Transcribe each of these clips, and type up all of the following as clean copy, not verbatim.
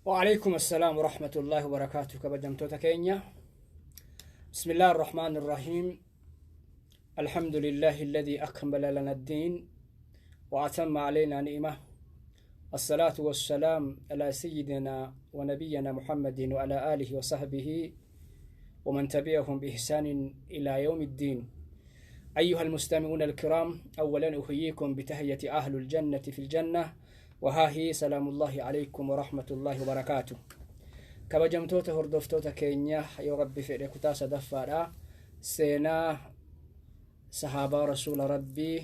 وعليكم السلام ورحمة الله وبركاته كبجمتوتا كينيا. بسم الله الرحمن الرحيم. الحمد لله الذي أكمل لنا الدين وأتم علينا نعمة. الصلاة والسلام على سيدنا ونبينا محمد وعلى آله وصحبه ومن تبعهم بإحسان إلى يوم الدين. أيها المستمعون الكرام، أولا أحييكم بتحية أهل الجنة في الجنة، وها هي سلام الله عليكم ورحمة الله وبركاته. كبجمتوتا هردفتوتا كينيا يا ربي في ركوتا دفارا سينا صحابة رسول ربي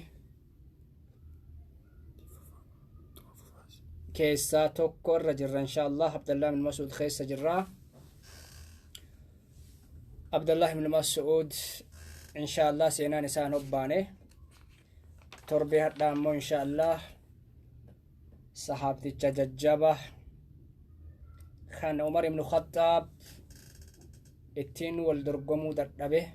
كيسا توكر رجر إن شاء الله. عبد الله بن مسعود خيس جرا عبد الله بن مسعود إن شاء الله سينا نسان وبانه تربيه دامو إن شاء الله. صحابتي ججبة كان عمر بن الخطاب التين والدرقمو درقبه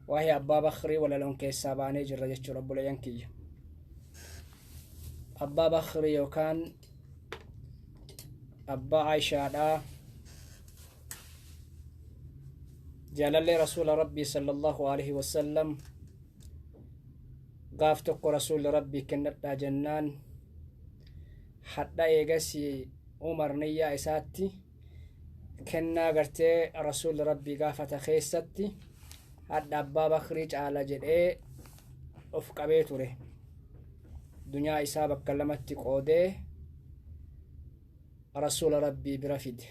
وهي أبا بخري ولا لون كيساباني جرجت رب الينكي. أبا بخري وكان أبا عائشة جلال رسول ربي صلى الله عليه وسلم قافتك رسول ربي كنت جنان حتى يجسي عمر نيا إساتي كنا قرتي رسول ربي قافة خيستي حتى أبا بخريج على جدئ أفق بيتوره دنيا إسابة كلمتك قوده رسول ربي برفد.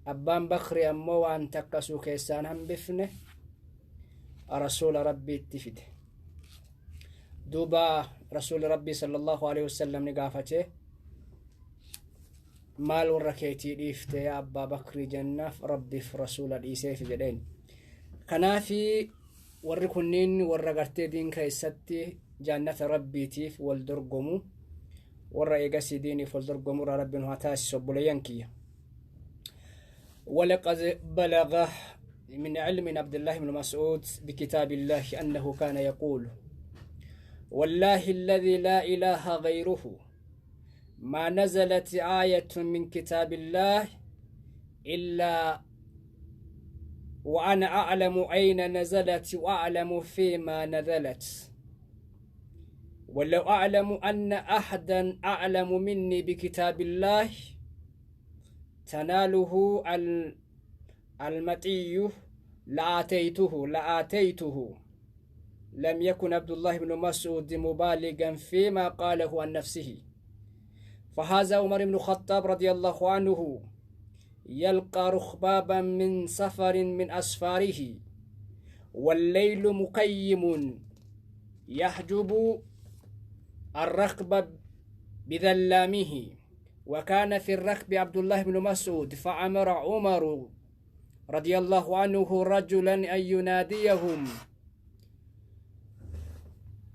أبان بخري أمو وان تكسو كيسان هم بفنه رسول ربي اتفد. دوبا رسول ربي صلى الله عليه وسلم نقافته مال وركيتي ديفته يا أبا بكر جنة ربي في رسول الإيسيف جدين كنافي وركنين ورقرتي دين كيستي جنة ربي تيف والدرقمو ورقسي ديني فالدرقمو ربي نهاتاس سبوليانكي. ولقد بلغ من علم عبد الله بن مسعود بكتاب الله أنه كان يقول: والله الذي لا إله غيره ما نزلت آية من كتاب الله إلا وأنا أعلم أين نزلت وأعلم فيما نزلت، ولو أعلم أن أحدا أعلم مني بكتاب الله تناله المطي لآتيته. لم يكن عبد الله بن مسعود مبالغا فيما قاله عن نفسه. فهذا عمر بن الخطاب رضي الله عنه يلقى رخبابا من سفر من أسفاره والليل مقيم يحجب الركب بذلامه، وكان في الركب عبد الله بن مسعود، فأمر عمر رضي الله عنه رجلا أن يناديهم: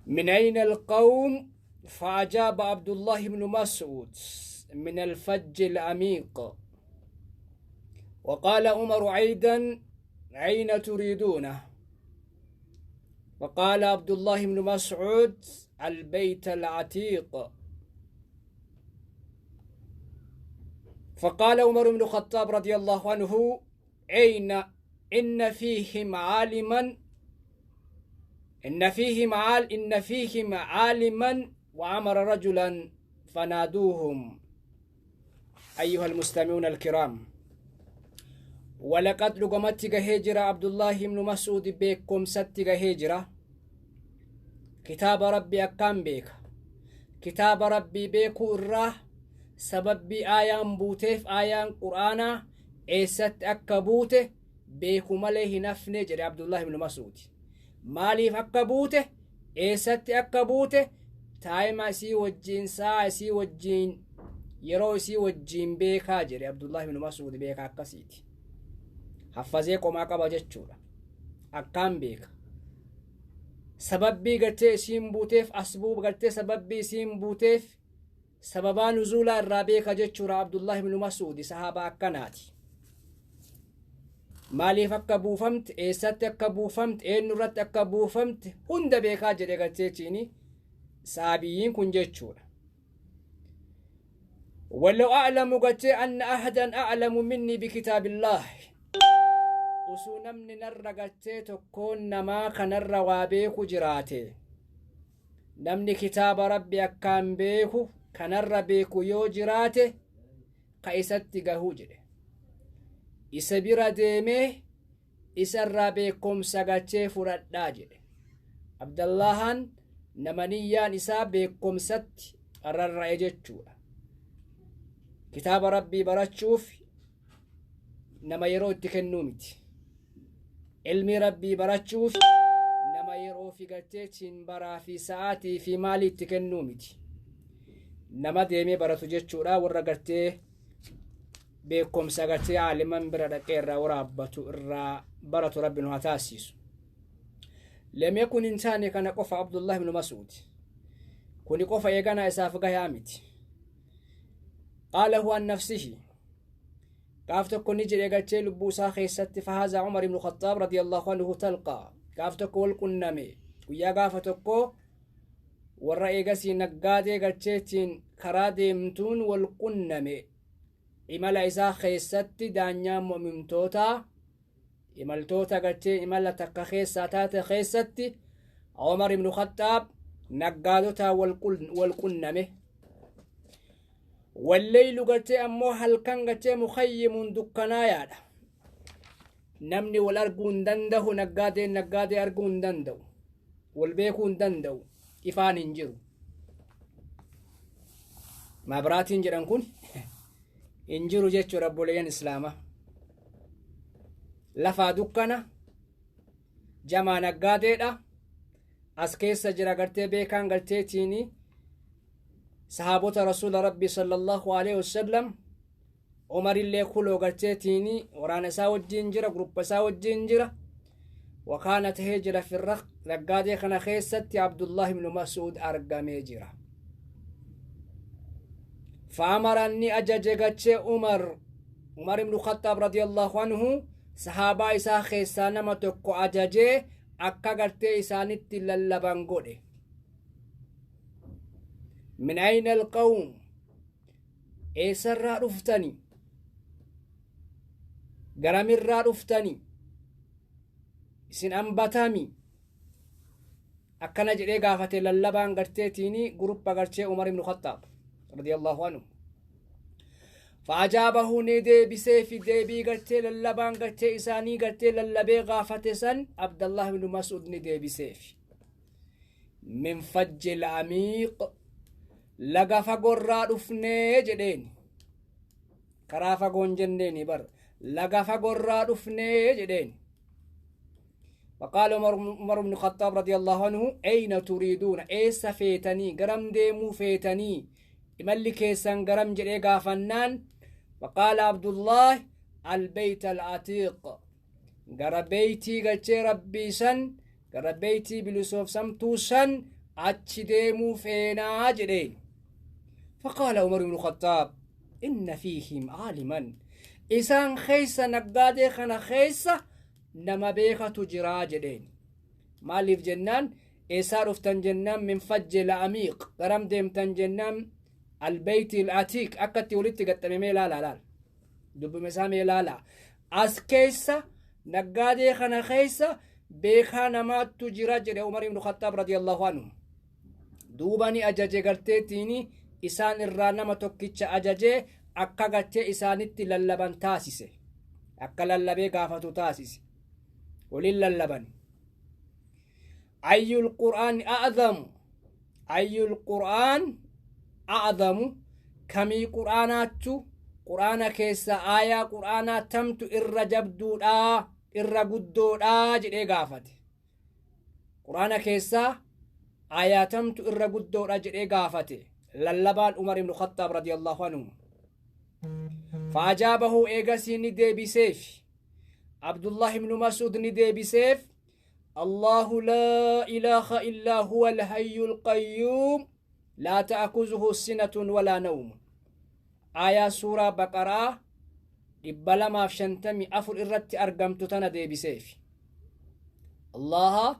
من أين القوم؟ فأجاب عبد الله بن مسعود: من الفج العميق. وقال عمر أيضا: أين تريدونه؟ وقال عبد الله بن مسعود: البيت العتيق. فقال عمر بن الخطاب رضي الله عنه: إن فيهم عالما وأمر رجلا فنادوهم. أيها المستمعون الكرام، ولقد لقمت هجرة عبد الله بن مسعود بكم ست هجرة كتاب ربي أكام بيك كتاب ربي بيكو الراه سبب آيان بوتيف آيان قرآن إيست أكبوته بيكو مليه نفني جري عبد الله بن مسعود. maaliif akka buute, eessatti akka buute, taayima isii wajjiin, saa isii wajjiin, yeroo isii wajjiin beekaa jedhe Abdullah ibn Mas'ud. beekaa akkasiiti, haffazee qomaa qaba jechuudha. akkaan beeka sababbii gartee isiin buuteef, asbuu gartee sababbii isiin buuteef sababaa nuzuulaa irraa beeka jechuudha. Abdullah ibn Mas'ud sahaaba akkanaati. maaliif akka buufamte, eessatti akka buufamte, eenyurratti akka buufamte hunda beekaa jedhe garteechiini saabiyyiin kun jechuudha. ولو أعلم قلت أن أحدا أعلم مني بكتاب الله وسنمني نرقت تكون نما كنر وابيك جراته نمني كتاب ربي أكام بيكو كنر بيكو يو جراته قيست قهوجره إسبير ديمه إسر بيكم سقاتي فرد داجره عبد اللهان نمنيان إسا بيكم ست أرر رأيجتشوه كتاب ربي براتشوف نما يرو تكنومتي علمي ربي براتشوف نما يرو في قتيتين برا في ساعاتي في مالي تكنومتي نما ديمي براتو جتشورا ورقرتي بيكم ساقتي عالما برادكير ورابطو براتو ربي نهاتاسيسو لم يكن إنساني كان قف عبد الله بن مسعود كوني قف يغانا إسافقه يامتي قال هو عن نفسه كافتك نجري قلت لبوسا خيست فهذا عمر بن الخطاب رضي الله عنه تلقى كافتك والقنمي ويا قافتك والرأي قسي نقادي قلتين كرادي متون والقنمي إمالا إسا خيست دانيا مؤمنتوتا إمالتوتا قلتين إمالا تكا خيستات خيست عمر بن الخطاب نقادوتا والقنمي والليل قلت أمو هل كان قلت مخيم دكنايا نمني والأرقون دنده نقادي أرقون دندو والبيكون دندو إفان انجرو ما برات انجران كون انجرو جيتشو ربو لين إسلامة لفا دكنا جمع نقادي دا أسكيس جرا قلت بيكان قلت تيني صحابة رسول ربي صلى الله عليه وسلم عمر اللي كله قرتيني ورانا ساوى الجنجرة جروب ساوى الجنجرة وكانت هجرة في الرق لقادي خنا خيستي عبد الله بن مسعود أرقام هجرة فأمرني أجججت عمر بن الخطاب رضي الله عنه صحابة إسا خيسانا ما تقو أججي أكا قرتي إسانت للبان قولي من أين القوم إيسر رفتني قرمر رفتني إسن أنبتامي أكنا جري قافة للبان قرتيتيني قروب قرتي عمر بن الخطاب رضي الله عنه فأجابه ندي بسيف ديبي قرتي للبان قرتي إساني قرتي للبي قافة سن عبد الله بن مسعود ندي بسيف من فج العميق laga fagorraa dhufnee jedheen karaa fagoon jenneeni bar laga fagorraa dhufnee jedheen وقال عمر بن الخطاب رضي الله عنه أين تريدون إيس فيتني قرم ديمو فيتني إمالك إيسان قرم جريقا فنان وقال عبد الله البيت العتيق قربيتي قلت ربي سن قربيتي بلسوف سمتو سن أتش ديمو فينا جرين فقال عمر بن الخطاب إن فيهم عالما إسان خيسا نقادي خنا خيسا نما بيخة تجرا جدين ماليف جنان إسار افتن جنان من فج العميق قرم ديم تنجنان البيت العتيق أكتي ولدت قتمي لا دب مسامي لا أس كيسا نقادي خنا خيسا بيخة نما تجرا جدين عمر بن الخطاب رضي الله عنه دوباني أجاجي قرتيتيني إسان الرانما توكيتش أجاجي أكا قرتي إسانتي للبان تاسيسي أكا للبي قافتو تاسيسي ولللبان أي القرآن أعظم كمي قرآناتو قرآن كيسا آية قرآنات تمتو إرى جبدودا إرى قدودا جدي قافتي قرآن كيسا آياتمت إرى قدو رجل إيقافته للبان عمر بن الخطاب رضي الله عنه فأجابه إيقاسي ندي بسيف عبد الله بن مسعود ندي بسيف الله لا إله إلا هو الحي القيوم لا تأخذه سنة ولا نوم آية سورة بقرة إبلا ما فشنتمي أفر إرت أرقمت تندي بسيف الله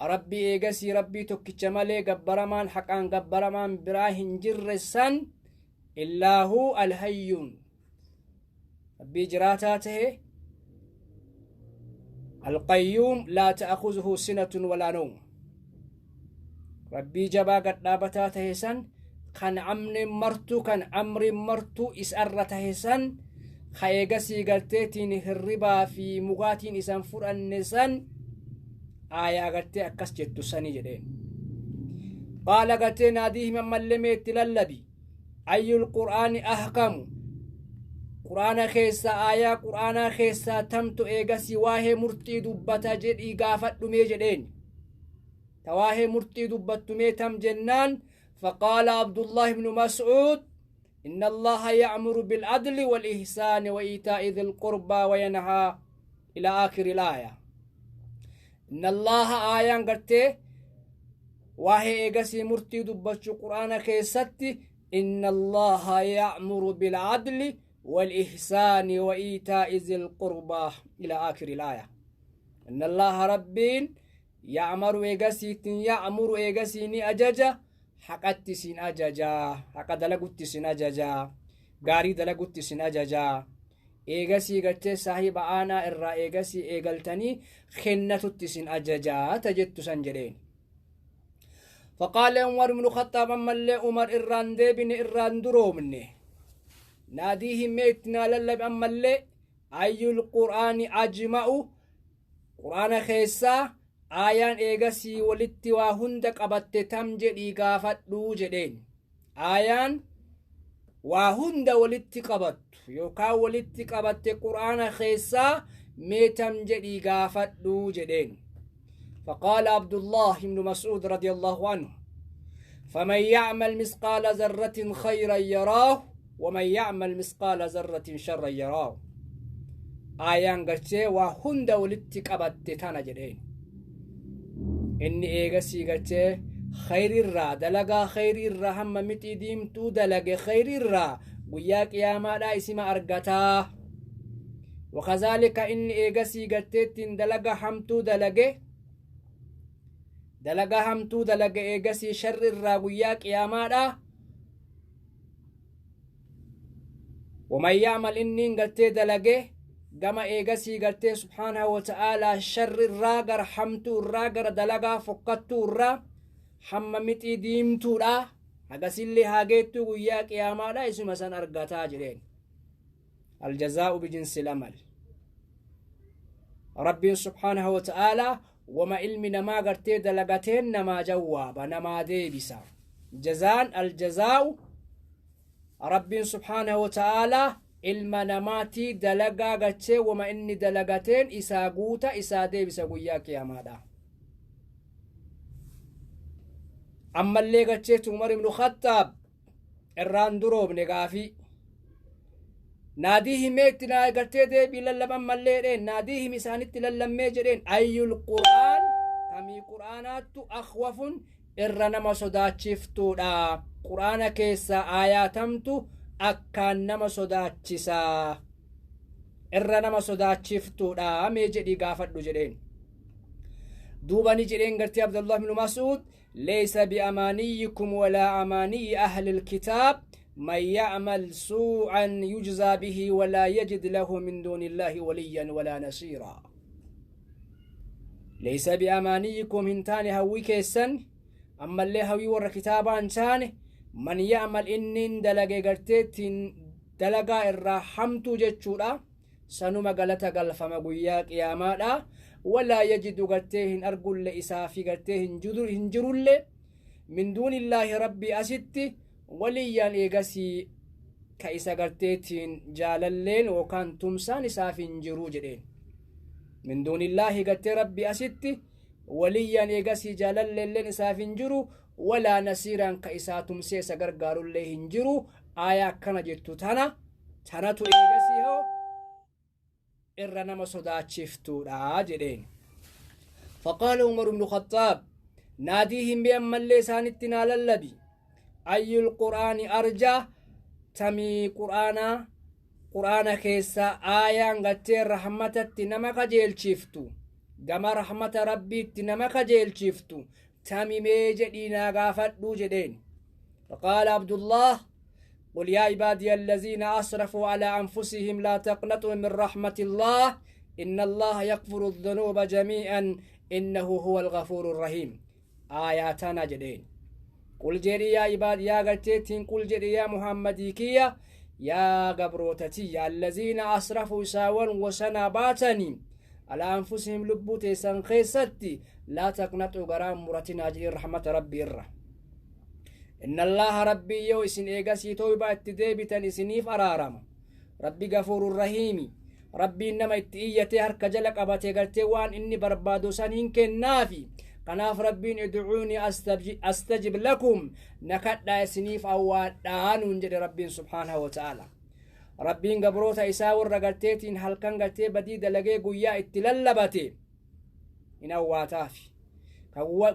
ربي إيقاسي ربي توكيش مالي قبرمان حقان قبرمان براهن جرسان illaa hu alhayyun rabbii jiraataa tahe alqayyuum laa ta'khuzuhu sinatun walaa nawm rabbii jabaa gadhaabataa tahe san kan amri martu isarra tahe san ka eegasii garteetiin hirribaa fi mugaatiin isan fudhanne san aayaa gartee akkas jettu sani jedheen qaala gartee naadiihim ammallee meetti lallabi ayyul qur'aani ahkamu qur'aana keessa aayaa qur'aanaa keessaa tamtu eegasii waahee murtii dubbata jedhii gaafadhumee jedheen تواهي مرتي دبتمي تم جنان فقال عبد الله بن مسعود إن الله يأمر بالعدل والإحسان وإيتاء ذي القربى وينهى إلى آخر الآية إن الله آيان قرتي واهي إيقاسي مرتي دبتش قرآن كيستي إن الله يأمر بالعدل والإحسان وإيتاء ذي القربى إلى آخر الآية إن الله ربين يأمر إيغاسيني أججا حقت سين أججا حق دلقت سين أججا غاري دلقت سين أججا إيغاسي غتي صاحب آنا إرى إيغاسي إيغالتني خنة سين أججا تجت سنجرين فقال عمر بن الخطاب أما اللي عمر إران ديبن إران درومني ناديه ميتنا للب أما اللي أي القرآن أجمع قرآن خيسا آيان إيغاسي ولتي وهند قبت تمجدي غافدو جدين آيان وهند ولتي قبت يوكا ولتي قبت قرآن خيسا ميتم جدي غافدو جدين فقال عبد الله بن مسعود رضي الله عنه فمن يعمل مثقال ذرة خيرا يراه ومن يعمل مثقال ذرة شرا يراه آيان غتي وهند ولتي قبت تانا جدين inni eegasii gartee khayrirraa dalagaa khayrirraa hamma mixii diimtuu dalage khayrirraa guyyaa qiyaamaadhaa isima argataa wakazaalika inni eegasii garteettiin dalaga hamtuu dalage eegasii sharrirraa guyyaa qiyaamaadhaa waman ya'mal inniin gartee dalage gama eegasii gartee subhaanahu wa ta'aalaa sharrirraa gara hamtuurraa gara dalagaa fokkattuurraa hamma mixii diimtuudha hagasillee haageettuu guyyaa qiyaamaadha isuma san argataa jedheen aljazaa'u bijinsi lamal rabbiin subhaanahu wa ta'aalaa wama ilmi namaa gartee dalagateen namaa jawwaaba namaa deebisa jazaan aljazaa'u rabbiin subhaanahu wa ta'aalaa ilma namaatii dalagaa gachee wama inni dalagateen isaa guuta isaa deebisa guyyaa qiyaamaadha ammallee gacheetu umar ibnu khattaab irraan duroobne gaafii naadiihim itti naa gartee deebii lallaban malleedheen naadiihim isaanitti lallammee jedheen ayyul qur'aan kamii qur'aanaattu akhwafun irra nama sodaachiftuudha qur'aana keessaa aayaatamtu akkaan nama sodaachisaa irra nama sodaachiftuudha mee jedhii gaafadhu jedheen duubani jedheen gartee abdullah ibnu mas'uud ليس بأمانيكم ولا أماني أهل الكتاب من يعمل سوءا يجزى به ولا يجد له من دون الله وليا ولا نصيرا ليس بأمانيكم هنتان هوي كيسن أما اللي هوي ور كتابان تاني من يعمل إنن دلقى قرتيت دلقى الرحمت جتشورا سنما قلتا قلفما قياك يا مالا ولا يجد قرتيهن أرقل لإسافي قرتيهن جرل من دون الله ربي أستي وليا إيقاسي كإسا قرتيتين جاللين وكان تمسان إسافي جرو جدين من دون الله قرتي ربي أستي وليا إيقاسي جاللين إسافي جرو ولا نسيرا كإسا تمسيسا قرقار الليهن جرو آيا كان جتو تنتو إيقاسي هو irra nama sodaachiftuudha jedheen فقال عمر بن الخطاب ناديهم بأما اللي سانتي ناللبي أي القرآن أرجى تمي قرآن كيسا آيان غتير رحمتت نمك جيل شفتو قام رحمة ربي نمك جيل شفتو تمي ميجدينا غافت جدين فقال عبد الله قل يا عبادي الذين أسرفوا على أنفسهم لا تقنطوا من رحمة الله إن الله يغفر الذنوب جميعا إنه هو الغفور الرحيم آياتنا جدين قل جري يا عبادي يا قلتين قل جري يا محمدي كيا يا قبروتتي الذين أسرفوا ساوا وسنباتني على أنفسهم لبوتي سنخيستي لا تقنطوا غرام مرتنا جري رحمة ربي الرحمة إن الله ربي يو إسن إيغاسي توبا اتدابتا إسنيف أرارم ربي غفور الرحيم ربي إنما اتئيتي هرك جلق أباتي قلتي وان إني بربادو سنين كنافي قناف ربين ادعوني أستجب لكم نكتا إسنيف أوادان ونجد ربين سبحانه وتعالى ربين قبروتا إساور رقلتين هلكان قلتي بديد لغي قويا اتلالباتي إن أواتافي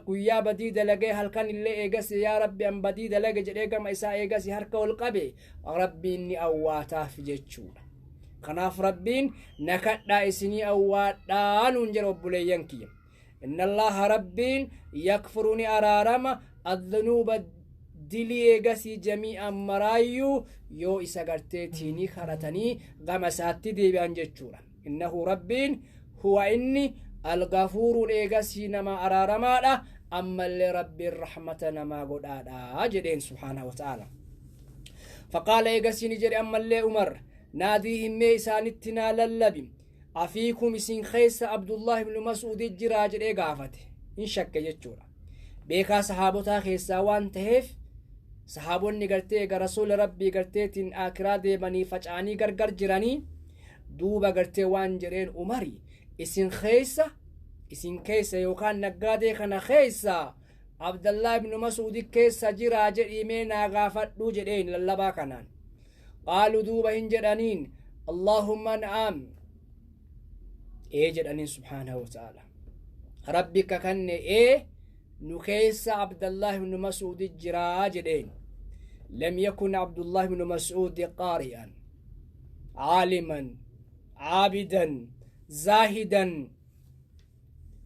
guyyaa badii dalagee halkan illee eegasi yaa rabbi an badii dalage jedhee gama isaa eegasi harka ol qabe rabbiin ni awwaataaf jechuudha kanaaf rabbiin nakadhaa isinii awwaadhaa nuun jedha obboleeyyan kiyya inna allaha rabbiin yakfuru ni araarama addunuuba dilii eegasii jamii'an maraayyuu yoo isa garteetiinii karatanii gama isaatti deebi'an jechuudha innahu rabbiin huwa inni الغفور إيغاسي نما أرارمادا أما اللي ربي الرحمة نما قدادا جدين سبحانه وتعالى فقال إيغاسي نجري أما اللي أمر ناديهم ميسان اتنا للبي أفيكم سين خيس عبد الله بن مسعود الجراج إيغافته إن شك يجورا بيكا صحابتا خيسا وان تهيف صحابون نغرتي رسول ربي غرتي آكرا دي بني فجعاني غرغر جراني دوبا غرتي وان جرين أمري isin keessa yookaan naggaadee kana keessa abdallah ibnu mas'uudi keessa jira jedhimee naa gaafadhuu jedheen lallabaa kanaan qaaluu duuba hin jedhaniin allahumma na'am jedhaniin subhaanahu wata'ala rabbika kanne nu keessa abdallah ibnu mas'uudi jiraa jedheen lam yakun abdullah ibnu mas'uudi qaari'an caaliman caabidan زاهدا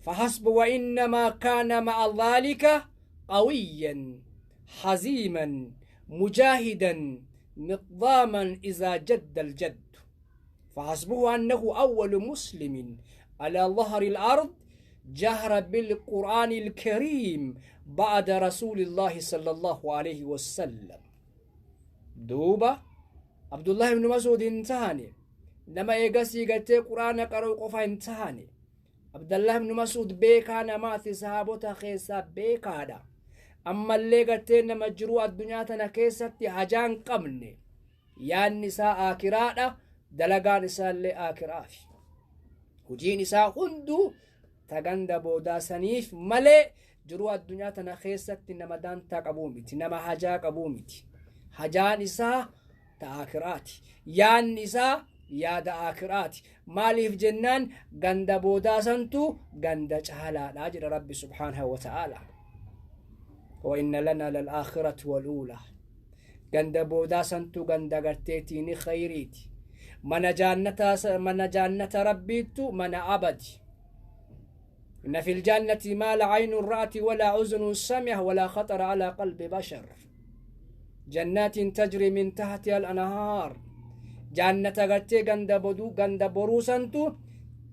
فحسب وإنما كان مع ذلك قويا حزيما مجاهدا مقضاما إذا جد الجد فحسبه أنه أول مسلم على ظهر الأرض جهر بالقرآن الكريم بعد رسول الله صلى الله عليه وسلم دوبا عبد الله بن مسعود انتهاني nama eegasii galtee quraana qara'u qofa hin taane abdallah ibn mas'ud beekaa namaati sahaabota keessaa beekaadha ammallee galtee nama jiruu addunyaa tana keessatti hajaan qabne yaanni isaa aakiraadha dalagaan isaallee aakiraafi hojiin isaa hunduu taganda boodaasaniif malee jiruu addunyaa tana keessatti nama daantaa qabuu miti nama hajaa qabuu miti hajaan isaa ta aakiraati yaanni isaa yaada aakiraati maaliif jennaan ganda boodaasantu ganda caalaadha jedha rabbi subhaanahu wa ta'ala wa inna lana lal aakhirati wal uulaa ganda boodaasantu ganda garteetiini khayriiti mana jaannata rabbiittu mana abadi inna fil jannati ma la aynun ra'at wala uzunun sami'a wala khatara ala qalbi bashar jannatin tajri min tahtiha al anhar jannata gartee ganda boruusantu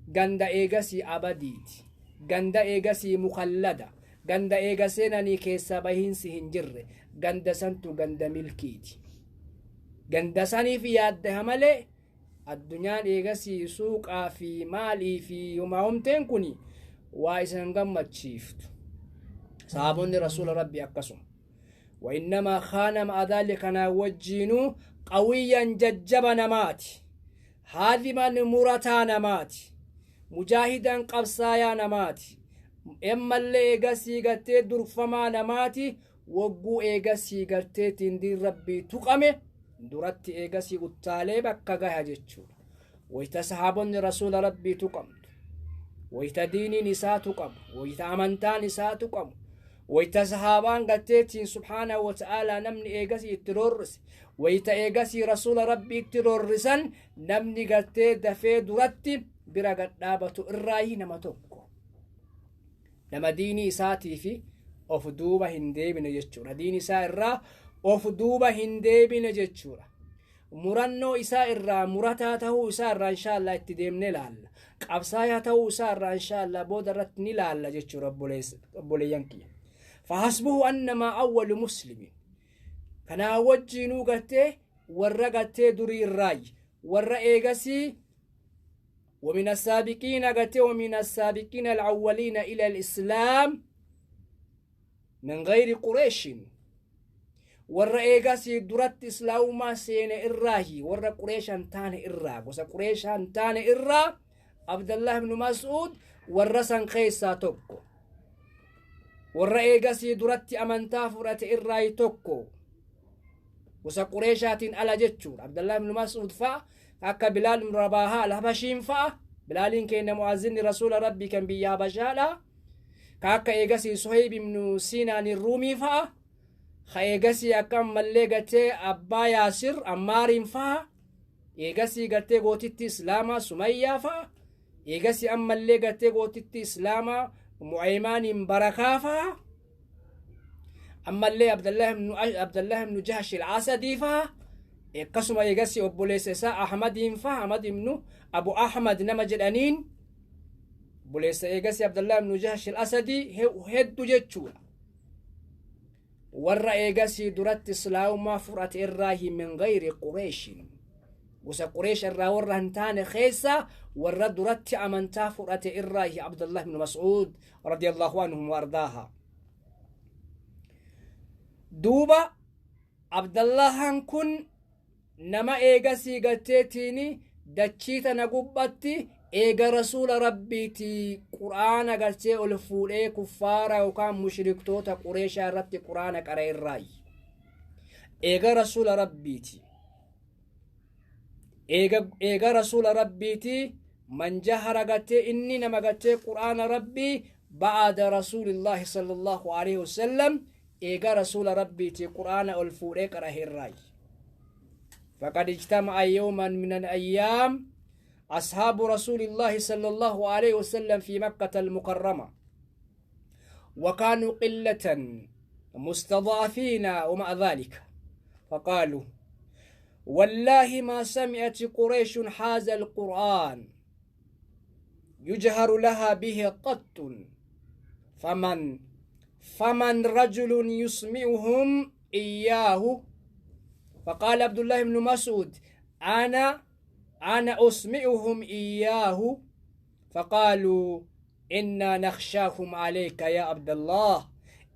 ganda eegasii abadiiti ganda eegasii mukallada ganda eegaseenanii keessa bahiinsi hin jirre ganda santu ganda milkiiti ganda saniif yaaddaha malee addunyaan eegasii suuqaa fi maalii fi humteen kun waa isan gammachiiftu sahaabonni rasuula rabbi akkasuma وإنما خان مع ذلك وجينو قويا ججبا نماتي هاذما مرتا نماتي مجاهدا قبصايا نماتي إما اللي إيغاسي غتي درفما نماتي وقو إيغاسي غتي تندي ربي تقامي درات إيغاسي قتالي بكا غايا جتشو ويتا صحابون رسول ربي تقام ويتا ديني نساء تقام ويتا أمنتا نساء تقام ويتا صحابان قتيتين سبحانه وتعالى نمني إيغاسي الترورس ويتا إيغاسي رسول ربي الترورسان نمني قتي دفي دراتي برا قدابة الرأي نمتوكو نما ديني إساتي في أفدوبة هندي من يجتشور ديني إساء الرا of duuba hin deebine jechuudha. Murannoo isaa irraa murataa ta'uu isaa irraa inshaallah itti deemnee laalla. Qabsaayaa ta'uu isaa irraa inshaallah booda irratti ni laalla jechuudha obboleeyyan kiyya. Fahasbuhu annamaa awwalu muslimin. Kanaa wajjiinuu gartee warra gartee durii irraayi. Warra eegasii ومن السابقين قتي ومن السابقين الأولين إلى الإسلام من غير قريش ورا إيغاسي درت إسلام ما سين إراهي ورا قريشان تاني إراه وسا قريشان تاني إراه عبد الله بن مسعود ورا سان خيسا توكو ورا إيغاسي درت أمانتا فرات إراهي توكو وسا قريشاتين على جتشور عبد الله بن مسعود فا akka Bilaal ibn Rabaahaa al-Habashiin fa'a Bilaaliin keenya mu'azzinni rasuula rabbii kan biyya Habashaadha ka akka eegasii Suhayb ibn Sinaan Ruumii fa'a ka eegasii akka ammallee gatee abbaa Yaasir Ammaariin fa'a eegasii gatee gootitti Islaamaa Sumayyaa fa'a eegasii ammallee gatee gootitti Islaamaa Mu'aymaaniin Barakaa fa'a ammallee Abdallah ibn Jahsh al-Asadii fa'a akkasuma eegasii obboleessa isaa Ahmadiin fa'a Ahmad ibn Abu Ahmad nama jedhaniin obboleessa eegasii Abdallah ibn Jahsh al-Asadii hedduu jechuudha. warra eegasii duratti islaamummaa fudhate irraahi min gayri Qureeshin gosa Qureesh irraa warra hin taane keessa warra duratti amantaa fudhate irraahi Abdullah ibn Mas'ud radiyallahu anhum wa ardaaha. duuba Abdallahan kun nama eegasii galteetiini dachii tana gubbatti eega rasuula rabbiiti qur'aana galchee ol fuudhee kuffaara yookaan mushriktoota Qureeshaa irratti qur'aana qara irraayi. eega rasuula rabbiiti eega rasuula rabbiiti man jahara gatee inni nama gatee qur'aana rabbii ba'ada rasuulillahi sallallahu alaihi wasallam eega rasuula rabbiiti qur'aana ol fuudhee qara irraayi. فقد اجتمع يوما من الأيام أصحاب رسول الله صلى الله عليه وسلم في مكة المكرمة وكانوا قلة مستضعفين ومع ذلك فقالوا والله ما سمعت قريش هذا القرآن يجهر لها به قط فمن رجل يسمعهم إياه. فقال عبد الله بن مسعود أنا أسمعهم إياه. فقالوا إنا نخشاهم عليك يا عبد الله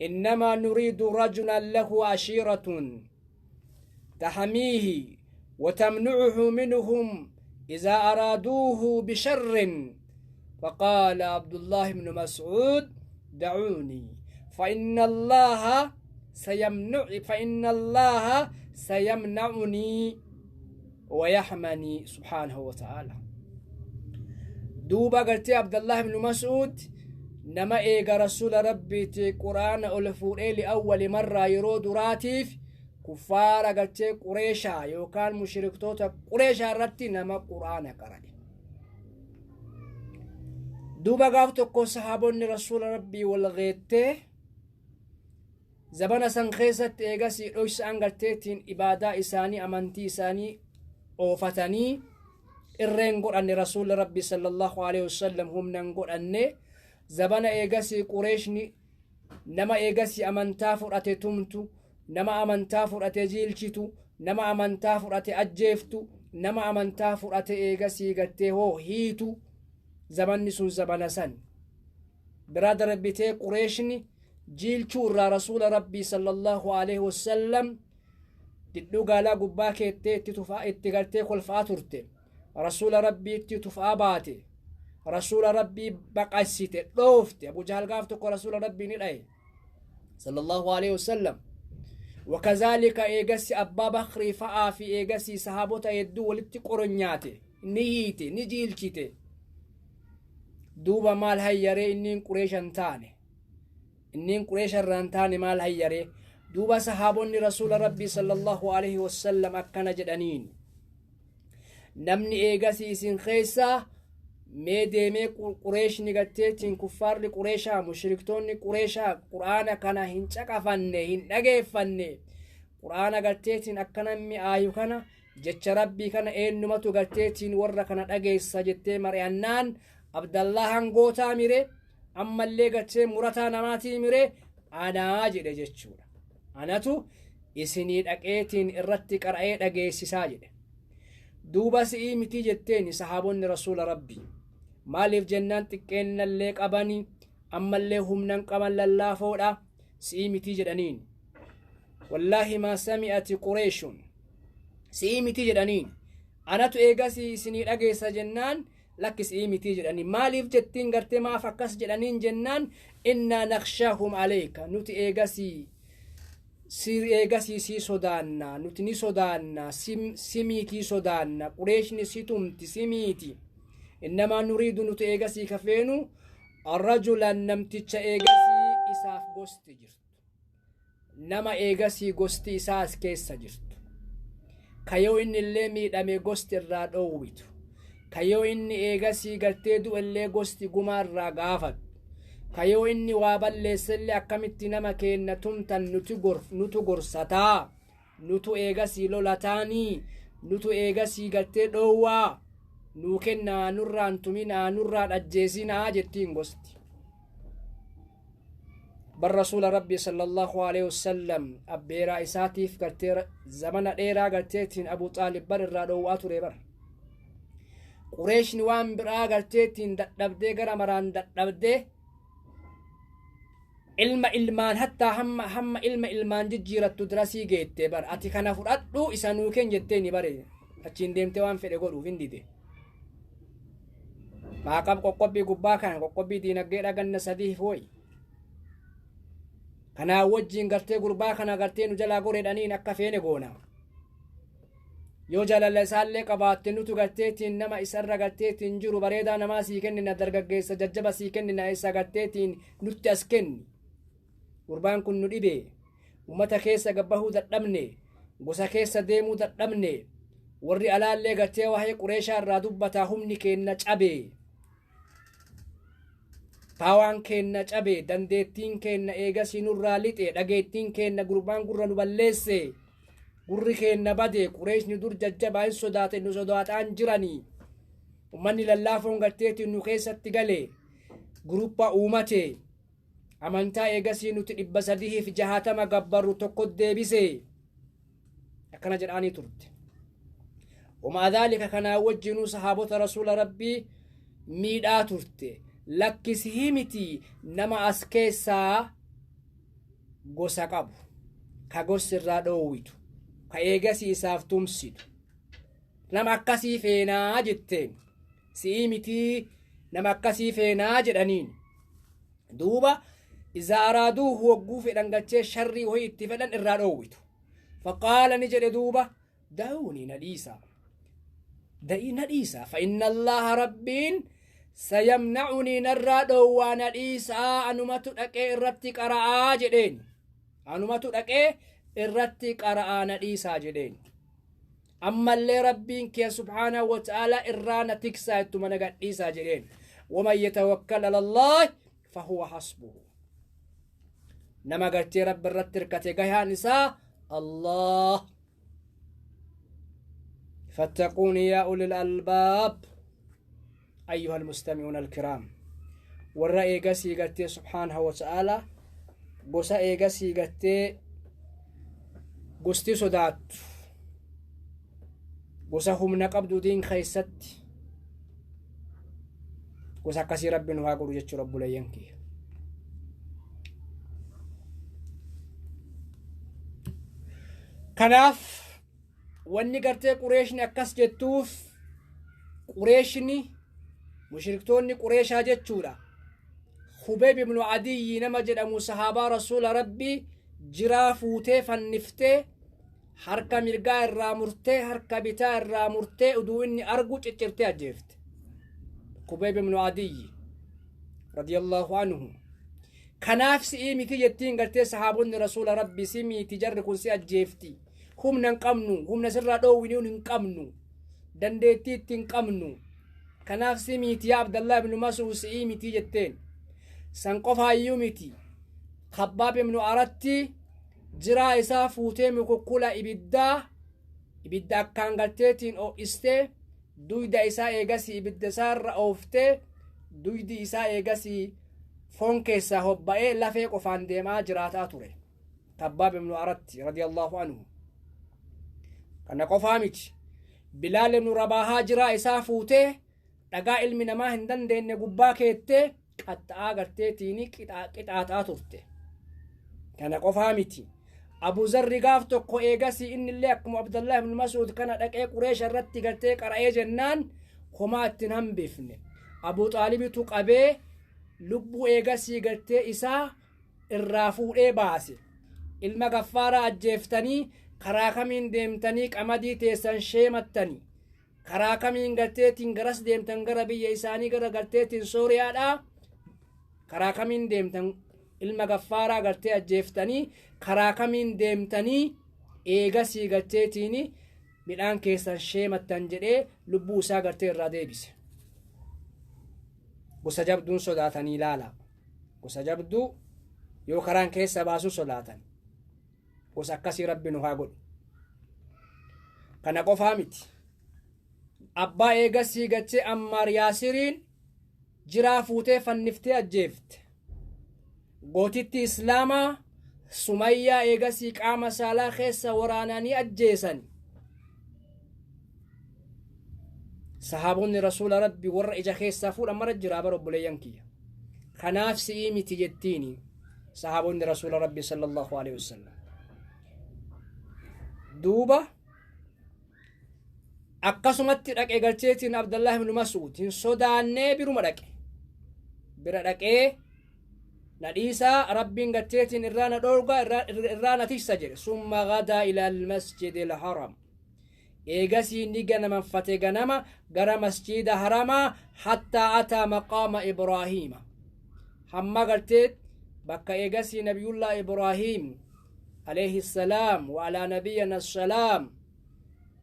إنما نريد رجلا له عشيرة تحميه وتمنعه منهم إذا أرادوه بشر. فقال عبد الله بن مسعود دعوني فإن الله سيمنعني ويحمني سبحانه وتعالى. دوبا قلت عبد الله بن مسعود نما ايغا رسول ربي تي قرآن ألفوري لأول مرة يرود راتيف كفار قلت قريشا يوكان مشركتوتا قريشا رتي نما قرآن قرأي. دوبا قافتو صحابون رسول ربي والغيته زبنا سن خيست ايغاسي دويس انغلتيتين عباده اساني امانتي اساني اوفتني الرنغو ان رسول ربي صلى الله عليه وسلم هم ننغو ان زبنا ايغاسي قريشني نما ايغاسي امانتا فراتي تمتو نما امانتا فراتي جيلچيتو نما امانتا فراتي اجيفتو نما امانتا فراتي ايغاسي غتي هو هيتو زبني سن زبنا سن برادر ربيتي قريشني جيل شورا رسول ربي صلى الله عليه وسلم تدو قالا قباك تتفا اتقالتي كل فاتورتي رسول ربي تتفا باتي رسول ربي بقاسيتي دوفتي ابو جهل قافتك رسول ربي نلأي صلى الله عليه وسلم. وكذلك ايقسي ابا بخري فآ في ايقسي صحابوتا يدو ولتي قرنياتي نيهيتي نجيلشيتي دوبا مال هيري انين قريشان تاني إنين قريش الرانتاني مال هيري. دوبا صحابوني رسول ربي صلى الله عليه وسلم أكنا جدانين نمني إيغاسي سين خيسا ميديمي قريش نغتيتين كفار لقريشا مشركتون قريشا قرآن كان هنچاك فني هنگي فني qur'aana garteetiin akkana mi'aayu kana jecha rabbii kana eenyumatu garteetiin warra kana dhageessa jettee mari'annaan abdallah hangootaa mire ammallee gartee murataa namaatii mire anaa jedhe jechuudha. Anatu isinii dhaqeetiin irratti qara'ee dhageessisaa jedhe. duuba si'ii miti jetteen sahaabonni rasuula rabbii maaliif jennaan xiqqeennallee qabanii ammallee humnan qaban lallaafoodha si'ii miti jedhaniin. wallaahi maa sami'ati qureeshun si'ii miti jedhaniin. anatu eegasii isinii dhageessa jennaan lakki si'ii miti jedhaniin. maaliif jettiin gartee maaf akkas jedhaniin jennaan innaa naqshaahum aleeka nuti eegasii sii sodaanna nuti ni sodaanna simiitii sodaanna qureeshni si tumti simiiti innamaa nuriidu nuti eegasii kafeenu arrajulan namticha eegasii isaaf gosti jirtu nama eegasii gosti isaas keessa jirtu kayoo inni illee miidhame gosti irraa dhoowwitu kayoo inni eegasii gartee du'ellee gosti gumaa irraa gaafatu kayoo inni waa balleessellee akkamitti nama keenna tumtan nutu gorsataa nutu eegasii lolataanii nutu eegasii gartee dhoowwaa nuu kennaa nurraan tuminaa nurraan ajjeesinaa jettiin gosti. bar rasuula rabbii sallallahu alaihi wasallam abbeeraa isaatiif gartee zamana dheeraa garteetiin Abu Xaalib bar irraa dhoowwaa ture bar. qureeshni waan biraa garteetiin dadhabdee gara maraan dadhabdee ilma ilmaan hattaa hamma ilma ilmaan jijjiirattu dirasii geette bar ati kana fudhadhu isa nuu kenn jetteeni bare achiin deemtee waan fedhe godhuuf hin dide. maaqab qoqqobbii gubbaa kana qoqqobbii diinagdee dhaganna sadiif woy kanaa wajjiin gartee gurbaa kana gartee nu jalaa goreedhaniin akka feene goona yoo jalala isaallee qabaatte nutu garteetiin nama isarra garteetiin jiru bareedaa namaa sii kennina dargaggeessa jajjaba sii kennina isa garteetiin nutti as kenni. gurbaan kun nu dhibe ummata keessa gabbahuu dadhabne gosa keessa deemuu dadhabne warri alaallee gartee waa'ee qureeshaa irraa dubbataa humni keenna cabe paawaan keenna cabe dandeettiin keenna eegasii nurraa lixe dhageettiin keenna gurbaan gurra nu balleesse gurri keenna bade qureeshni dur jajjabaa hin sodaate nu sodaataan jiranii ummanni lallaafoon garteetiin nu keessatti gale guruppa uumate amantaa eegasii nuti 360 gabbarru tokko deebise akkana jedhaanii turte. ومع ذلك كان وجهنو صحابة رسول ربي ميدا turte lakkisii miti nama as keessaa gosa qabu ka gosi irraa dhoowwitu ka eegasii isaaf tumsitu nama akkasii feenaa jetteen si'ii miti nama akkasii feenaa jedhaniin. duuba إذا أرادوه وقوف إلى شري وهي اتفادا إرادويته فقال نجد دوبة دعوني نديسا فإن الله ربين سيمنعني نرادو ونديسا أنمت أكي إرتك أرعا جدين أنمت أكي إرتك أرعا نديسا جدين أما اللي ربين كي سبحانه وتعالى إرانا تكسا يتمنى ديسا جدين ومن يتوكل على الله فهو حسبه نما قرتي رب الرتر كتغيها نساء الله فاتقوني يا أولي الألباب أيها المستمعون الكرام والرأي قسي قرتي سبحانه وتعالى قسا قسي قرتي قستي صدات قسا هم نقبدو دين خيست قسا قسي رب نواقر جتش رب لينكي kanaaf wanni gartee qureeshni akkas jettuuf qureeshni mushriktoonni qureeshaa jechuudha. Hubayb ibn Adiyy nama jedhamu sahaabaa rasuula rabbii jiraa fuutee fanniftee harka mirgaa irraa murtee harka bitaa irraa murtee uduu inni argu ciccirtee ajjeefte. Hubayb ibn Adiyy radiyallahu anhu kanaaf si'ii miti jettiin gartee sahaabonni rasuula rabbii si miti jarri kun si ajjeefti humna hin qabnu humna sirraa dhoowwinuu hin qabnu dandeettii ittiin qabnu kanaaf si miti yaa Abdallah ibn Mas'ud si'ii miti jetteen san qofaayyuu miti Khabbaab ibn Aratti jiraa isaa fuutee mukukkula ibidda akkaan galteetiin oo'istee duyda isaa eegasii ibidda isaarra ooftee duydi isaa eegasii foon keessaa hobba'ee lafee qofaan deemaa jiraataa ture Khabbaab ibnu Aratti radiyallahu anhu. Kana qofaa miti Bilaal ibnu Rabaahaa jiraa isaa fuutee dhagaa ilmi namaa hin dandeenye gubbaa keettee qaxxa'aa garteetiin qixaaxaa turte. Kana qofaa miti Abu Zarri gaaf tokko eegasii innillee akkuma Abdullah ibn Mas'ud kana dhaqee Qureesh irratti gartee qara'ee jennaan homaa ittiin hambifne. Abu Xaalibitu qabee lubbuu eegasii gartee isaa irraa fuudhee baase. Ilma Gaffaaraa ajjeeftanii karaa kamiin deemtanii qamadii teessan sheemattanii karaa kamiin garteetiin garas deemtan gara biyya isaanii gara garteetiin Sooriyaadhaa karaa kamiin deemtan ilma Gaffaaraa gartee ajjeeftanii karaa kamiin deemtanii eegasii garteetiin midhaan keessan sheemattan jedhee lubbuu isaa gartee irraa deebise. Gosa jabduun sodaatanii ilaala. Gosa jabduu yoo karaan keessa baasu sodaatan. Gosa akkasii rabbi nu haa godhu. Kana qofaa miti abbaa eegasii gachee Ammaar Yaasiriin jiraa fuutee fanniftee ajjeefte. Gootitti Islaamaa Sumayyaa eegasii qaama saalaa keessa waraananii ajjeesan. Sahaabonni rasuula rabbi warra ija keessaa fuudhan mara jiraa bara obboleeyyan kiyya. Kanaaf si'ii miti jettiini sahaabonni rasuula rabbi sallallahu alaihi wasallam. Duuba akkasumatti dhaqee galcheetiin Abdullah ibn Mas'ud hin sodaannee biruma dhaqe. Bira dhaqee nadhiisaa rabbiin galcheetiin irraa na dhoorgaa irraa na tissa jedhe. Summa gadaa ila al-masjid al-haram. Eegasii ni ganamanfate ganama gara masjida haramaa hattaa ataa maqaama Ibraahiima. Hamma galteet bakka eegasii nabiyullah Ibraahiim عليه السلام وعلى نبينا السلام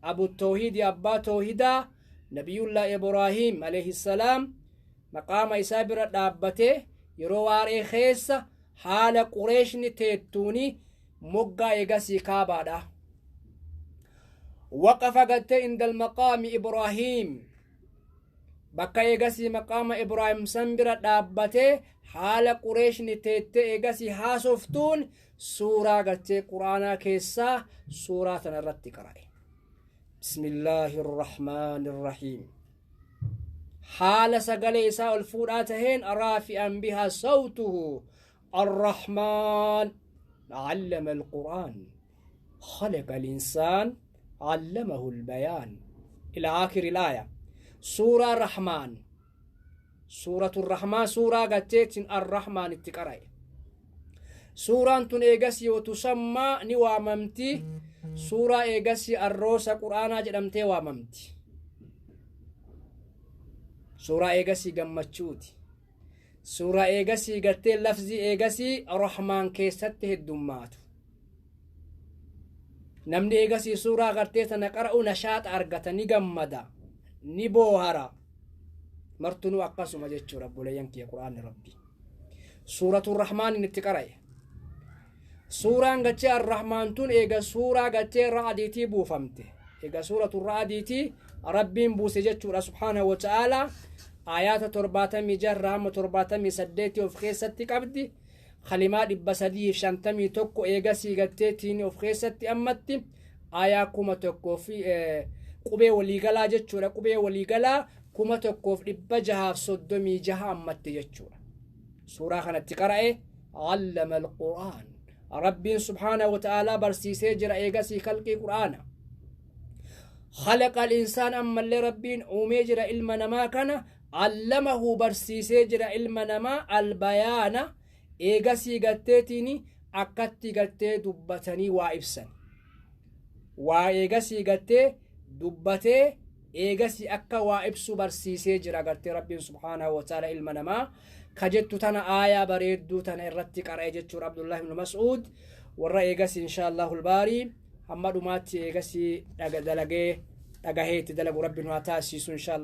أبو التوحيد أبا توحيدا نبي الله إبراهيم عليه السلام مقام إسابر دابته يرواري خيس حال قريش نتيتوني مقا إيغاسي كابادا وقف قد عند المقام إبراهيم بكا إيغاسي مقام إبراهيم سنبر دابته حال قريش نتيت إيغاسي هاسوفتون سورة قلت قرآن كيسا سورة نرد قرأي بسم الله الرحمن الرحيم حال سقل إساء الفوراتهين رافئا بها صوته الرحمن علم القرآن خلق الإنسان علمه البيان إلى آخر الآية سورة الرحمن سورة الرحمن سورة قلت الرحمن التقرأي سورة تنيغسي وتسمى نواممتي سورة إيغسي الروسة قرآن جرمتي واممتي سورة إيغسي قمتشوتي سورة إيغسي قرتي لفظي إيغسي الرحمن كيسته الدمات نمني إيغسي سورة قرتي تنقرأ نشاط أرغتا نقمدا نبوهرا مرتنو أقاسو مجيشو رب لينكي قرآن ربي سورة الرحمن نتقرأي سورة قتي الرحمن تون إيغا سورة قتي رعديتي بوفمته إيغا سورة الرعديتي ربين بوسجتشو سبحانه وتعالى آيات ترباتمي جرام ترباتمي سديتي وفخيستي قبدي خلمات بسدي شانتمي توكو إيغا سيغتيتيني وفخيستي أمتي آياكوما توكو في قبي وليغلا جتشو قبي وليغلا كوما توكو في بجها صدومي جها أمتي جتشو سورة خانت تقرأي علم القرآن ربي سبحانه وتعالى برسيسي جرى إيغاسي خلقي قرآن خلق الإنسان أما اللي ربين أومي جرى علم نما كان علمه برسيسي جرى علم نما البيان إيغاسي قتتيني أكتي قتي دبتني وإبسن وإيغاسي قتي دبتي إيغاسي أكا وإبسو برسيسي جرى قتي ربي سبحانه وتعالى علم نما كجدت تنا آية بريدو تنا الرتك أرأيجت عبد الله بن مسعود والرأيجس إن شاء الله الباري محمد مات يجسي دلقه دلقه ربنا تاسيس إن شاء الله.